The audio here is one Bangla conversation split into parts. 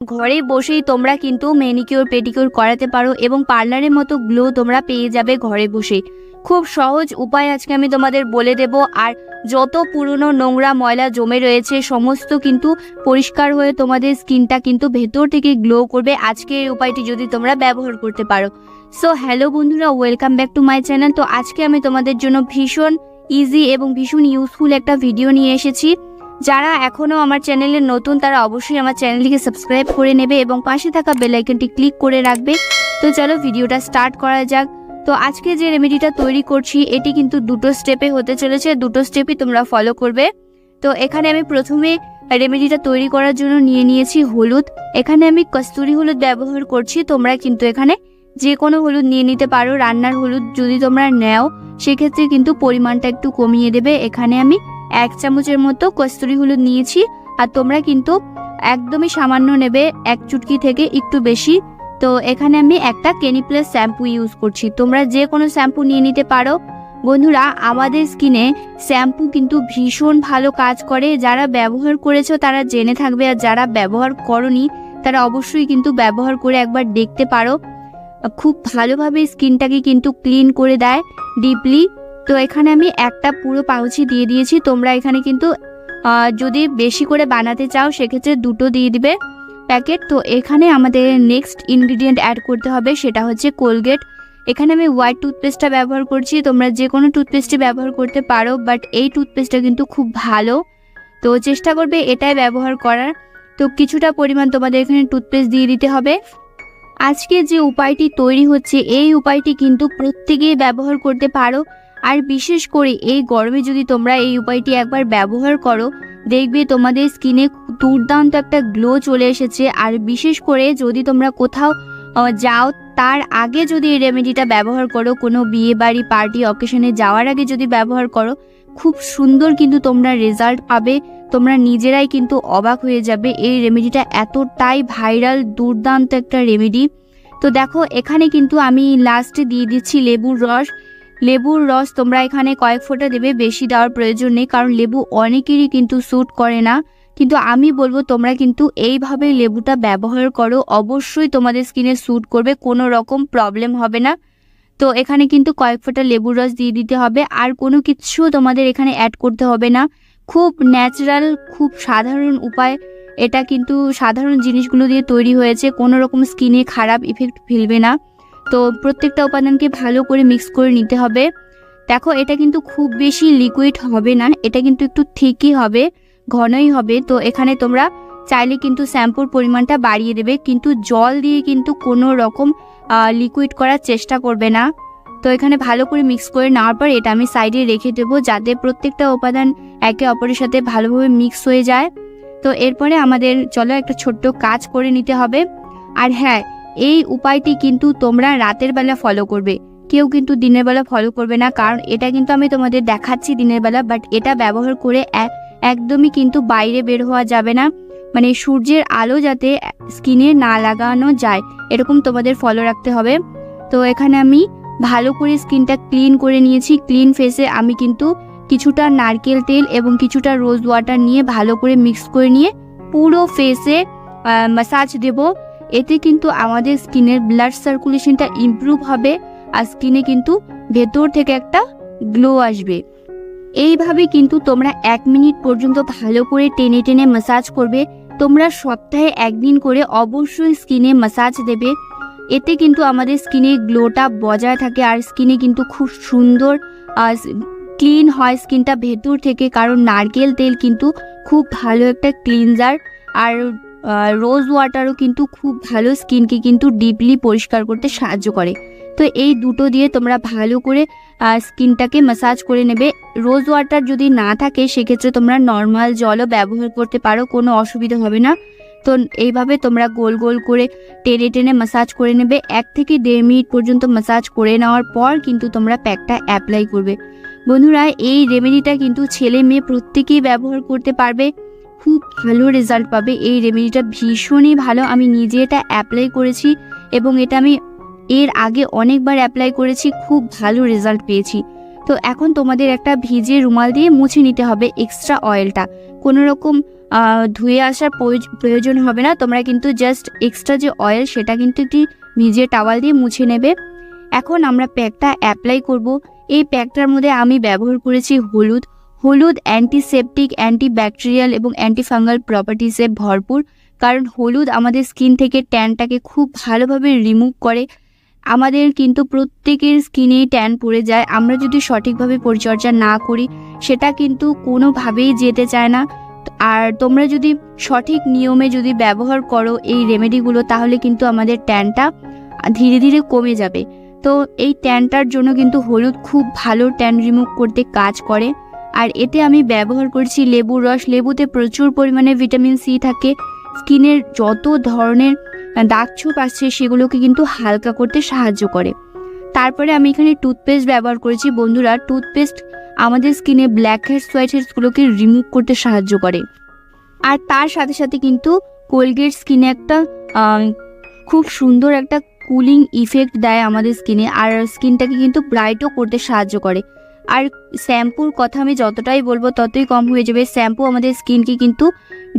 ঘরে বসেই তোমরা কিন্তু ম্যানিকিউর পেডিকিউর করাতে পারো এবং পার্লারের মতো গ্লো তোমরা পেয়ে যাবে ঘরে বসে। খুব সহজ উপায় আজকে আমি তোমাদের বলে দেব। আর যত পুরনো নোংরা ময়লা জমে রয়েছে সমস্ত কিন্তু পরিষ্কার হয়ে তোমাদের স্কিনটা কিন্তু ভেতর থেকে গ্লো করবে আজকে এই উপায়টি যদি তোমরা ব্যবহার করতে পারো। সো হ্যালো বন্ধুরা, welcome back to my channel. তো আজকে আমি তোমাদের জন্য ভীষণ ইজি এবং ভীষণ ইউজফুল একটা ভিডিও নিয়ে এসেছি। যারা এখনও আমার চ্যানেলে নতুন তারা অবশ্যই আমার চ্যানেলটিকে সাবস্ক্রাইব করে নেবে এবং পাশে থাকা বেল আইকনটি ক্লিক করে রাখবে। তো চলো ভিডিওটা স্টার্ট করা যাক। তো আজকে যে রেমেডিটা তৈরি করছি এটি কিন্তু দুটো স্টেপে হতে চলেছে, দুটো স্টেপই তোমরা ফলো করবে। তো এখানে আমি প্রথমে রেমেডিটা তৈরি করার জন্য নিয়ে নিয়েছি হলুদ। এখানে আমি কস্তুরি হলুদ ব্যবহার করছি, তোমরা কিন্তু এখানে যে কোনো হলুদ নিয়ে নিতে পারো। রান্নার হলুদ যদি তোমরা নাও সেক্ষেত্রে কিন্তু পরিমাণটা একটু কমিয়ে দেবে। এখানে আমি 1 চামচের মতো কস্তুরি হলুদ নিয়েছি, আর তোমরা কিন্তু একদমই সামান্য নেবে, 1 চুটকি থেকে একটু বেশি। তো এখানে আমি একটা ক্লিনিক+ শ্যাম্পু ইউজ করছি, তোমরা যে কোনো শ্যাম্পু নিয়ে নিতে পারো। বন্ধুরা, আমাদের স্কিনে শ্যাম্পু কিন্তু ভীষণ ভালো কাজ করে। যারা ব্যবহার করেছো তারা জেনে থাকবে, আর যারা ব্যবহার করনি তারা অবশ্যই কিন্তু ব্যবহার করে একবার দেখতে পারো। খুব ভালোভাবে স্কিনটাকে কিন্তু ক্লিন করে দেয় ডিপলি। তো এখানে আমি একটা পুরো পাউচই দিয়ে দিয়েছি, তোমরা এখানে কিন্তু যদি বেশি করে বানাতে চাও সেক্ষেত্রে দুটো দিয়ে দিবে প্যাকেট। তো এখানে আমাদের নেক্সট ইনগ্রিডিয়েন্ট অ্যাড করতে হবে, সেটা হচ্ছে কোলগেট। এখানে আমি হোয়াইট টুথপেস্টটা ব্যবহার করছি, তোমরা যে কোনো টুথপেস্টই ব্যবহার করতে পারো, বাট এই টুথপেস্টটা কিন্তু খুব ভালো, তো চেষ্টা করবে এটাই ব্যবহার করার। তো কিছুটা পরিমাণ তোমাদের এখানে টুথপেস্ট দিয়ে দিতে হবে। আজকে যে উপায়টি তৈরি হচ্ছে এই উপায়টি কিন্তু প্রত্যেকেই ব্যবহার করতে পারো, আর বিশেষ করে এই গরমে যদি তোমরা এই উপায়টি একবার ব্যবহার করো দেখবে তোমাদের স্কিনে দুর্দান্ত একটা গ্লো চলে এসেছে। আর বিশেষ করে যদি তোমরা কোথাও যাও তার আগে যদি এই রেমেডিটা ব্যবহার করো, কোনো বিয়ে বাড়ি পার্টি অকেশনে যাওয়ার আগে যদি ব্যবহার করো, খুব সুন্দর কিন্তু তোমরা রেজাল্ট পাবে। তোমরা নিজেরাই কিন্তু অবাক হয়ে যাবে, এই রেমেডিটা এতটাই ভাইরাল দুর্দান্ত একটা রেমেডি। তো দেখো এখানে কিন্তু আমি লাস্টে দিয়ে দিচ্ছি লেবুর রস। লেবুর রস তোমরা এখানে কয়েক ফোঁটা দেবে, বেশি দেওয়ার প্রয়োজন নেই, কারণ লেবু অনেকেরই কিন্তু স্যুট করে না। কিন্তু আমি বলবো তোমরা কিন্তু এইভাবে লেবুটা ব্যবহার করো, অবশ্যই তোমাদের স্কিনে স্যুট করবে, কোনো রকম প্রবলেম হবে না। তো এখানে কিন্তু কয়েক ফোঁটা লেবুর রস দিয়ে দিতে হবে, আর কোনো কিছু তোমাদের এখানে অ্যাড করতে হবে না। খুব ন্যাচারাল, খুব সাধারণ উপায়, এটা কিন্তু সাধারণ জিনিসগুলো দিয়ে তৈরি হয়েছে, কোনো রকম স্কিনে খারাপ ইফেক্ট ফেলবে না। তো প্রত্যেকটা উপাদানকে ভালো করে মিক্স করে নিতে হবে। দেখো এটা কিন্তু খুব বেশি লিকুইড হবে না, এটা কিন্তু একটু থিকই হবে, ঘনই হবে। তো এখানে তোমরা চাইলে কিন্তু শ্যাম্পুর পরিমাণটা বাড়িয়ে দেবে, কিন্তু জল দিয়ে কিন্তু কোনো রকম লিকুইড করার চেষ্টা করবে না। তো এখানে ভালো করে মিক্স করে নেওয়ার পর এটা আমি সাইডে রেখে দেবো, যাতে প্রত্যেকটা উপাদান একে অপরের সাথে ভালোভাবে মিক্স হয়ে যায়। তো এরপরে আমাদের চলো একটা ছোট্ট কাজ করে নিতে হবে। আর হ্যাঁ, এই উপায়টি কিন্তু তোমরা রাতের বেলা ফলো করবে, কেউ কিন্তু দিনের বেলা ফলো করবে না, কারণ এটা কিন্তু আমি তোমাদের দেখাচ্ছি দিনের বেলা, বাট এটা ব্যবহার করে একদমই কিন্তু বাইরে বের হওয়া যাবে না, মানে সূর্যের আলো যাতে স্কিনে না লাগানো যায় এরকম তোমাদের ফলো রাখতে হবে। তো এখানে আমি ভালো করে স্কিনটা ক্লিন করে নিয়েছি। ক্লিন ফেসে আমি কিন্তু কিছুটা নারকেল তেল এবং কিছুটা রোজ ওয়াটার নিয়ে ভালো করে মিক্স করে নিয়ে পুরো ফেসে ম্যাসাজ দেব। এতে কিন্তু আমাদের স্কিনের ব্লাড সার্কুলেশনটা ইমপ্রুভ হবে, আর স্কিনে কিন্তু ভেতর থেকে একটা গ্লো আসবে। এইভাবে কিন্তু তোমরা 1 মিনিট পর্যন্ত ভালো করে টেনে টেনে ম্যাসাজ করবে। তোমরা সপ্তাহে 1 দিন করে অবশ্যই স্কিনে ম্যাসাজ দেবে, এতে কিন্তু আমাদের স্কিনে গ্লোটা বজায় থাকে, আর স্কিনে কিন্তু খুব সুন্দর ক্লিন হয় স্কিনটা ভেতর থেকে, কারণ নারকেল তেল কিন্তু খুব ভালো একটা ক্লিনজার, আর রোজ ওয়াটারও কিন্তু খুব ভালো স্কিনকে কিন্তু ডিপলি পরিষ্কার করতে সাহায্য করে। তো এই দুটো দিয়ে তোমরা ভালো করে স্কিনটাকে ম্যাসাজ করে নেবে। রোজ ওয়াটার যদি না থাকে সেক্ষেত্রে তোমরা নর্মাল জলও ব্যবহার করতে পারো, কোনো অসুবিধা হবে না। তো এইভাবে তোমরা গোল গোল করে টেনে টেনে ম্যাসাজ করে নেবে। 1 থেকে 1.5 মিনিট পর্যন্ত ম্যাসাজ করে নেওয়ার পর কিন্তু তোমরা প্যাকটা অ্যাপ্লাই করবে। বন্ধুরা, এই রেমেডিটা কিন্তু ছেলে মেয়ে প্রত্যেকেই ব্যবহার করতে পারবে, খুব ভালো রেজাল্ট পাবে। এই রেমেডিটা ভীষণই ভালো, আমি নিজে এটা অ্যাপ্লাই করেছি এবং এটা আমি এর আগে অনেকবার অ্যাপ্লাই করেছি, খুব ভালো রেজাল্ট পেয়েছি। তো এখন তোমাদের একটা ভিজে রুমাল দিয়ে মুছে নিতে হবে এক্সট্রা অয়েলটা, কোনো রকম ধুয়ে আসার প্রয়োজন হবে না। তোমরা কিন্তু জাস্ট এক্সট্রা যে অয়েল সেটা কিন্তু একটি ভিজিয়ে টাওয়াল দিয়ে মুছে নেবে। এখন আমরা প্যাকটা অ্যাপ্লাই করব। এই প্যাকটার মধ্যে আমি ব্যবহার করেছি হলুদ অ্যান্টিসেপটিক, অ্যান্টিব্যাকটেরিয়াল এবং অ্যান্টিফাঙ্গাল প্রপার্টিসে ভরপুর, কারণ হলুদ আমাদের স্কিন থেকে ট্যানটাকে খুব ভালোভাবে রিমুভ করে। আমাদের কিন্তু প্রত্যেকের স্কিনে ট্যান পড়ে যায়, আমরা যদি সঠিকভাবে পরিচর্যা না করি সেটা কিন্তু কোনোভাবেই যেতে চায় না। আর তোমরা যদি সঠিক নিয়মে যদি ব্যবহার করো এই রেমেডিগুলো, তাহলে কিন্তু আমাদের ট্যানটা ধীরে ধীরে কমে যাবে। তো এই ট্যানটার জন্য কিন্তু হলুদ খুব ভালো ট্যান রিমুভ করতে কাজ করে। আর এতে আমি ব্যবহার করছি লেবুর রস। লেবুতে প্রচুর পরিমাণে ভিটামিন সি থাকে, স্কিনের যত ধরনের দাগছোপ আসছে সেগুলোকে কিন্তু হালকা করতে সাহায্য করে। তারপরে আমি এখানে টুথপেস্ট ব্যবহার করেছি। বন্ধুরা, টুথপেস্ট আমাদের স্কিনে ব্ল্যাক হেডস হোয়াইট হেডসগুলোকে রিমুভ করতে সাহায্য করে। আর তার সাথে সাথে কিন্তু কোলগেট স্কিনে একটা খুব সুন্দর একটা কুলিং ইফেক্ট দেয় আমাদের স্কিনে, আর স্কিনটাকে কিন্তু ব্রাইটও করতে সাহায্য করে। আর শ্যাম্পুর কথা আমি যতটাই বলবো ততই কম হয়ে যাবে। শ্যাম্পু আমাদের স্কিনকে কিন্তু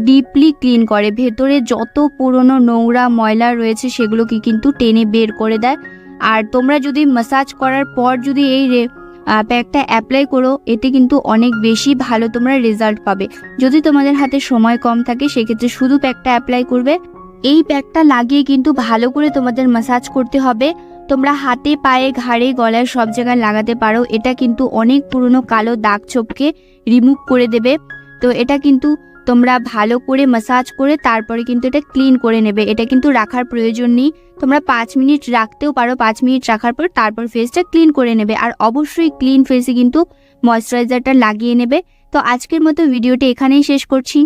ডিপলি ক্লিন করে, ভেতরে যত পুরনো নোংরা ময়লা রয়েছে সেগুলোকে কিন্তু টেনে বের করে দেয়। আর তোমরা যদি ম্যাসাজ করার পর যদি এই প্যাকটা অ্যাপ্লাই করো, এতে কিন্তু অনেক বেশি ভালো তোমরা রেজাল্ট পাবে। যদি তোমাদের হাতে সময় কম থাকে সেক্ষেত্রে শুধু প্যাকটা অ্যাপ্লাই করবে। এই প্যাকটা লাগিয়ে কিন্তু ভালো করে তোমাদের ম্যাসাজ করতে হবে। তোমরা হাতে, পায়ে, ঘাড়ে, গলায় সব জায়গায় লাগাতে পারো। এটা কিন্তু অনেক পুরনো কালো দাগ ছোপকে রিমুভ করে দেবে। তো এটা কিন্তু তোমরা ভালো করে ম্যাসাজ করে তারপরে কিন্তু এটা ক্লিন করে নেবে। এটা কিন্তু রাখার প্রয়োজন নেই, তোমরা 5 মিনিট রাখতেও পারো। 5 মিনিট রাখার পর তারপর ফেসটা ক্লিন করে নেবে। আর অবশ্যই ক্লিন ফেসে কিন্তু ময়শ্চারাইজারটা লাগিয়ে নেবে। তো আজকের মতো ভিডিওটি এখানেই শেষ করছি।